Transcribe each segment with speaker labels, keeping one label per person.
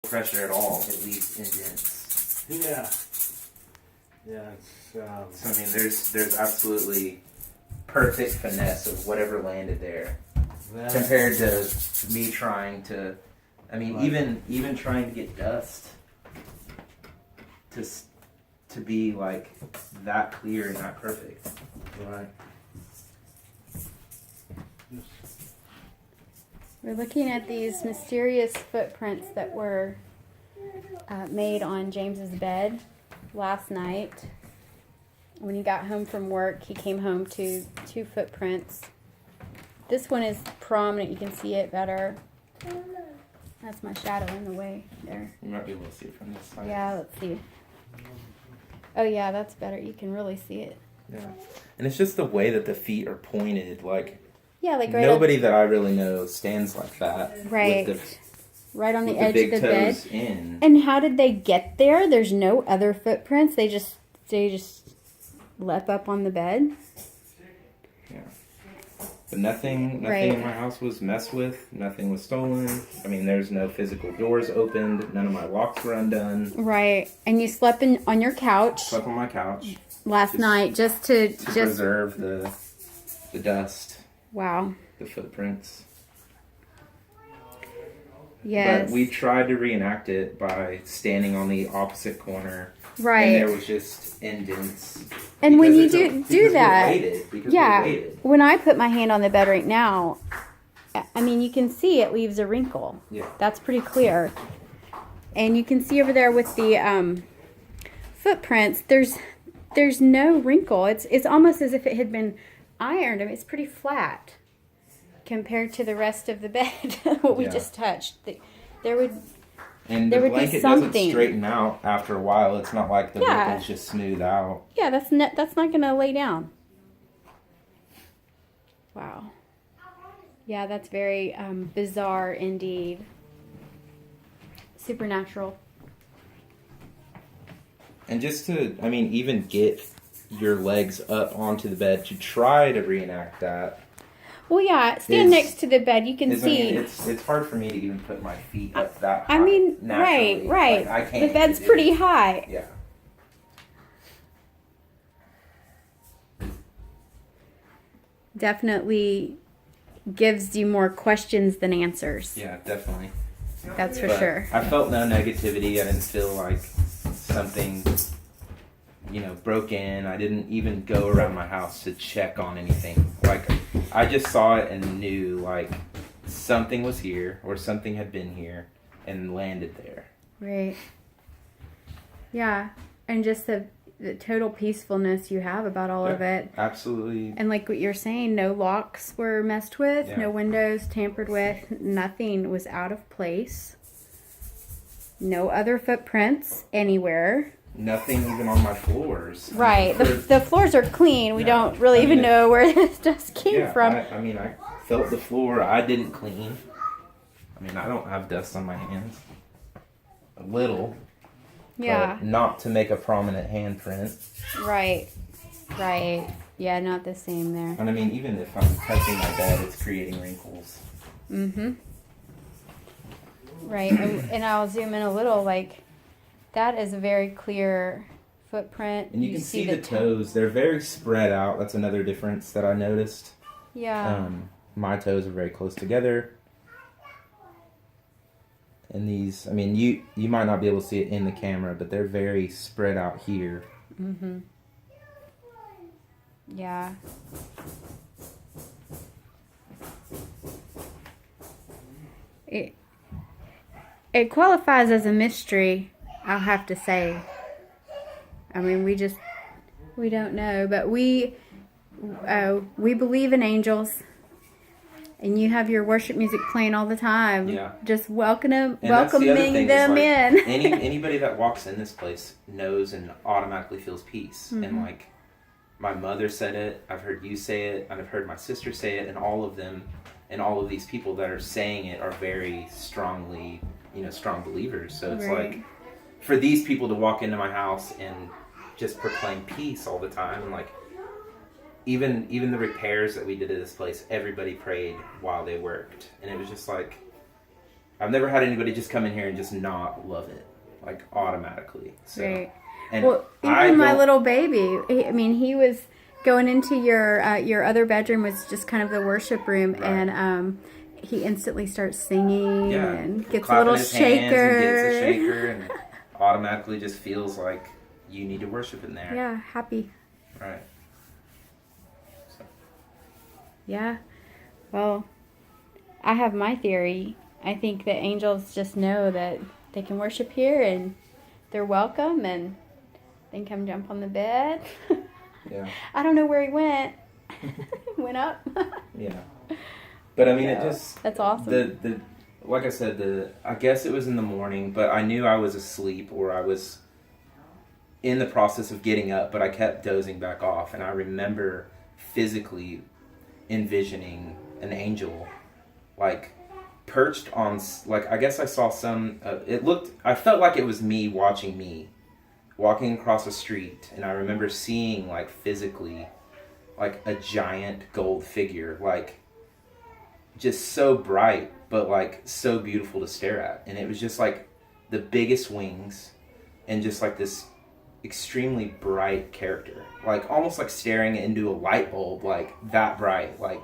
Speaker 1: pressure at all, it leaves indents.
Speaker 2: Yeah. Yeah.
Speaker 1: So I mean, there's absolutely perfect finesse of whatever landed there, compared to me trying to. I mean,
Speaker 2: right.
Speaker 1: even trying to get dust to be like that clear and that perfect.
Speaker 2: Right.
Speaker 3: We're looking at these mysterious footprints that were made on James's bed last night. When he got home from work, he came home to 2 footprints. This one is prominent. You can see it better. That's my shadow in the way there.
Speaker 1: You might be able to see it from this side.
Speaker 3: Yeah, let's see. Oh yeah, that's better. You can really see it.
Speaker 1: Yeah. And it's just the way that the feet are pointed. Like,
Speaker 3: yeah, like right
Speaker 1: nobody that I really know stands like that.
Speaker 3: Right. Right on the edge of the bed.
Speaker 1: In.
Speaker 3: And how did they get there? There's no other footprints. They just leapt up on the bed.
Speaker 1: Yeah. But nothing
Speaker 3: right.
Speaker 1: in my house was messed with. Nothing was stolen. I mean, there's no physical doors opened. None of my locks were undone.
Speaker 3: Right. And you slept on your couch.
Speaker 1: Slept on my couch
Speaker 3: last night just to
Speaker 1: preserve the dust.
Speaker 3: Wow.
Speaker 1: The footprints.
Speaker 3: Yes.
Speaker 1: But we tried to reenact it by standing on the opposite corner.
Speaker 3: Right.
Speaker 1: And there was just indents.
Speaker 3: And when you do that,
Speaker 1: we waited.
Speaker 3: When I put my hand on the bed right now, I mean, you can see it leaves a wrinkle.
Speaker 1: Yeah.
Speaker 3: That's pretty clear. And you can see over there with the footprints, there's no wrinkle. It's almost as if it had been ironed. I mean, it's pretty flat compared to the rest of the bed, what we just touched. There would
Speaker 1: And
Speaker 3: there
Speaker 1: the
Speaker 3: would be
Speaker 1: blanket
Speaker 3: something.
Speaker 1: doesn't straighten out after a while. It's not like the wrinkles just smooth out.
Speaker 3: Yeah, that's not going to lay down. Wow. Yeah, that's very bizarre indeed. Supernatural.
Speaker 1: And just to, I mean, even get your legs up onto the bed to try to reenact that.
Speaker 3: Well, yeah, stand next to the bed. You can see.
Speaker 1: I mean, it's hard for me to even put my feet up that high.
Speaker 3: I mean,
Speaker 1: naturally.
Speaker 3: right.
Speaker 1: Like, I can't.
Speaker 3: The bed's pretty high.
Speaker 1: Yeah.
Speaker 3: Definitely gives you more questions than answers.
Speaker 1: Yeah, definitely.
Speaker 3: That's for sure.
Speaker 1: I felt no negativity. I didn't feel like something, broke in. I didn't even go around my house to check on anything. Like, I just saw it and knew, like, something was here or something had been here and landed there.
Speaker 3: Right. Yeah. And just the total peacefulness you have about all of it.
Speaker 1: Absolutely.
Speaker 3: And like what you're saying, no locks were messed with, no windows tampered with, nothing was out of place. No other footprints anywhere.
Speaker 1: Nothing even on my floors.
Speaker 3: Right. The floors are clean. We don't really even know where this dust came from.
Speaker 1: I felt the floor. I didn't clean. I mean, I don't have dust on my hands. A little.
Speaker 3: Yeah.
Speaker 1: But not to make a prominent handprint.
Speaker 3: Right. Yeah, not the same there.
Speaker 1: And I mean, even if I'm touching my bed, it's creating wrinkles.
Speaker 3: Mm-hmm. Right. And I'll zoom in a little, like, that is a very clear footprint.
Speaker 1: And you can see the toes. They're very spread out. That's another difference that I noticed.
Speaker 3: Yeah.
Speaker 1: My toes are very close together. And these, I mean, you might not be able to see it in the camera, but they're very spread out here.
Speaker 3: Mm-hmm. Yeah. It qualifies as a mystery, I'll have to say. I mean, we don't know, but we believe in angels. And you have your worship music playing all the time.
Speaker 1: Yeah.
Speaker 3: Just welcoming
Speaker 1: is,
Speaker 3: them
Speaker 1: like,
Speaker 3: in.
Speaker 1: Anybody that walks in this place knows and automatically feels peace.
Speaker 3: Mm-hmm.
Speaker 1: And, like, my mother said it, I've heard you say it, and I've heard my sister say it, and all of them, and all of these people that are saying it are very strongly, strong believers. So it's like, for these people to walk into my house and just proclaim peace all the time, like, even the repairs that we did at this place, everybody prayed while they worked. And it was just like, I've never had anybody just come in here and just not love it, like automatically. So,
Speaker 3: Right.
Speaker 1: and
Speaker 3: Well, even my little baby, he was going into your other bedroom was just kind of the worship room,
Speaker 1: Right.
Speaker 3: and he instantly starts singing and gets
Speaker 1: clapping
Speaker 3: a little
Speaker 1: his
Speaker 3: shaker.
Speaker 1: hands and gets a shaker and automatically just feels like you need to worship in there.
Speaker 3: Yeah, happy.
Speaker 1: Right. So.
Speaker 3: Yeah. Well, I have my theory. I think that angels just know that they can worship here and they're welcome, and then come jump on the bed.
Speaker 1: Yeah.
Speaker 3: I don't know where he went. Went up.
Speaker 1: Yeah. But I mean,
Speaker 3: Yeah,
Speaker 1: it just...
Speaker 3: that's awesome.
Speaker 1: Like I said, I guess it was in the morning, but I knew I was asleep or I was in the process of getting up, but I kept dozing back off. And I remember physically envisioning an angel, like, perched on, like, I guess I saw some, I felt like it was me walking across a street, and I remember seeing, like, physically, like, a giant gold figure, like, just so bright, but, like, so beautiful to stare at. And it was just, like, the biggest wings, and just, like, this extremely bright character, like, almost like staring into a light bulb, like, that bright, like,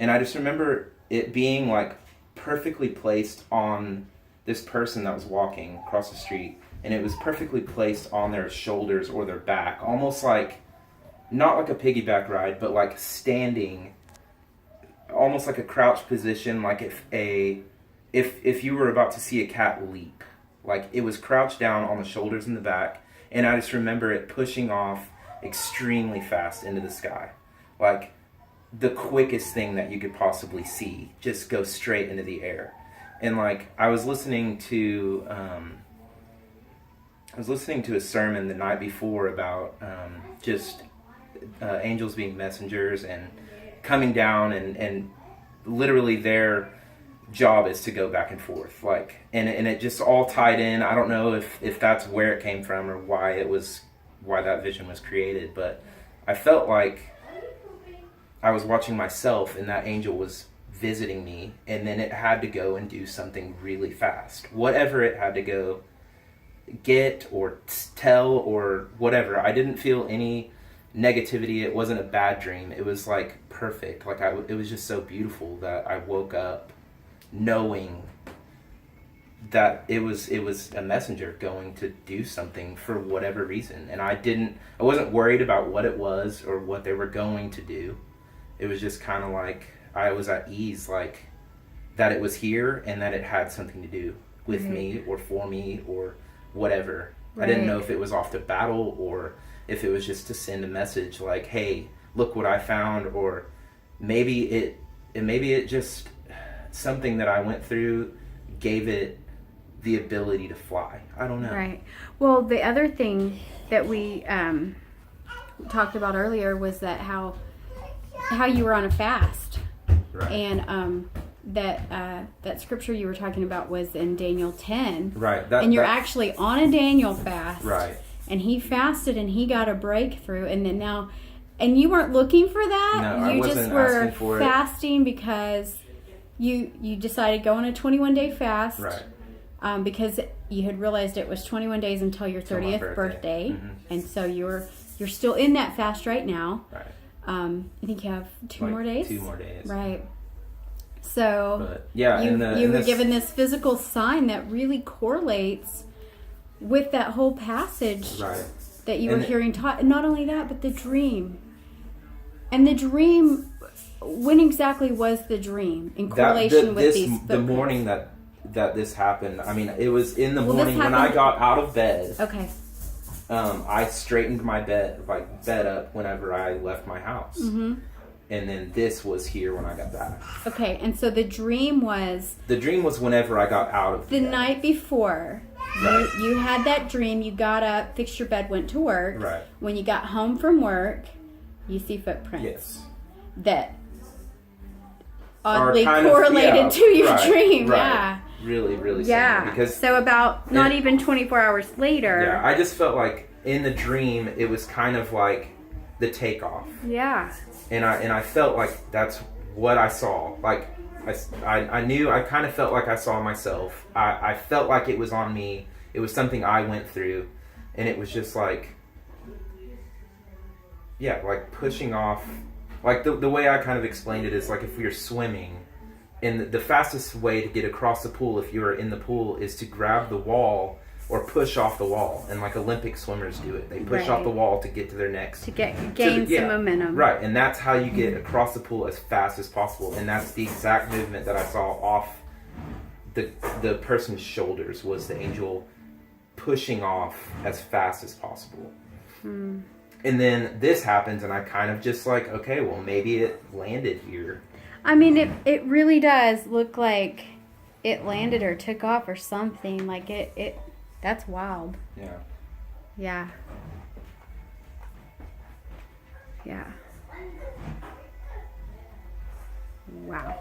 Speaker 1: and I just remember it being, like, perfectly placed on this person that was walking across the street, and it was perfectly placed on their shoulders or their back, almost like, not like a piggyback ride, but like standing, almost like a crouched position, like if you were about to see a cat leap, like it was crouched down on the shoulders and the back, and I just remember it pushing off extremely fast into the sky, like the quickest thing that you could possibly see, just go straight into the air. And like I was listening to a sermon the night before about just angels being messengers and coming down, and literally their job is to go back and forth, like, and it just all tied in. I don't know if that's where it came from or why that vision was created, but I felt like I was watching myself and that angel was visiting me, and then it had to go and do something really fast, whatever it had to go get or tell or whatever. I didn't feel any negativity. It wasn't a bad dream. It was like perfect. Like it was just so beautiful that I woke up knowing that it was a messenger going to do something for whatever reason. And I wasn't worried about what it was or what they were going to do. It was just kind of like I was at ease, like that it was here and that it had something to do with me or for me or whatever. Right. I didn't know if it was off to battle or if it was just to send a message like, hey, look what I found, or maybe it just something that I went through gave it the ability to fly. I don't know.
Speaker 3: Right. Well, the other thing that we talked about earlier was that how you were on a fast.
Speaker 1: Right.
Speaker 3: And that scripture you were talking about was in Daniel 10.
Speaker 1: Right.
Speaker 3: And you're actually on a Daniel fast.
Speaker 1: Right.
Speaker 3: And he fasted and he got a breakthrough, and then now, and you weren't looking for that.
Speaker 1: No,
Speaker 3: you
Speaker 1: I wasn't
Speaker 3: just were
Speaker 1: asking for
Speaker 3: fasting because you decided to go on a 21-day fast.
Speaker 1: Right.
Speaker 3: Because you had realized it was 21 days until your 30th birthday.
Speaker 1: Mm-hmm.
Speaker 3: And so you're still in that fast right now.
Speaker 1: Right.
Speaker 3: I think you have 2 more days.
Speaker 1: 2 more days.
Speaker 3: Right. So
Speaker 1: but, yeah,
Speaker 3: you were given this physical sign that really correlates with that whole passage that you were hearing taught. And not only that, but the dream. And the dream, when exactly was the dream in correlation with these footprints?
Speaker 1: The morning that this happened, I mean, it was in the morning when I got out of bed.
Speaker 3: Okay.
Speaker 1: I straightened my bed up whenever I left my house. Mm-hmm. And then this was here when I got back.
Speaker 3: Okay, and so the dream was...
Speaker 1: The dream was whenever I got out of
Speaker 3: the
Speaker 1: bed.
Speaker 3: night before.
Speaker 1: Right.
Speaker 3: You had that dream, you got up, fixed your bed, went to work.
Speaker 1: Right.
Speaker 3: When you got home from work, you see footprints.
Speaker 1: Yes.
Speaker 3: That oddly
Speaker 1: kind
Speaker 3: correlated to your dream.
Speaker 1: Right.
Speaker 3: Yeah.
Speaker 1: Really, really
Speaker 3: yeah.
Speaker 1: similar. Because
Speaker 3: so about not even 24 hours later.
Speaker 1: Yeah, I just felt like in the dream it was kind of like the takeoff.
Speaker 3: Yeah.
Speaker 1: And I felt like that's what I saw. Like I knew, I kind of felt like I saw myself. I felt like it was on me. It was something I went through. And it was just like, yeah, like pushing off. Like the way I kind of explained it is like if we were swimming, and the fastest way to get across the pool if you're in the pool is to grab the wall or push off the wall. And like Olympic swimmers do it. They push off the wall to get to their next.
Speaker 3: To gain some momentum.
Speaker 1: Right, and that's how you get across the pool as fast as possible. And that's the exact movement that I saw off the person's shoulders, was the angel pushing off as fast as possible. And then this happens, and I kind of just like, okay, well, maybe it landed here.
Speaker 3: I mean, it really does look like it landed or took off or something. Like it that's wild.
Speaker 1: Yeah.
Speaker 3: Yeah. Yeah. Wow.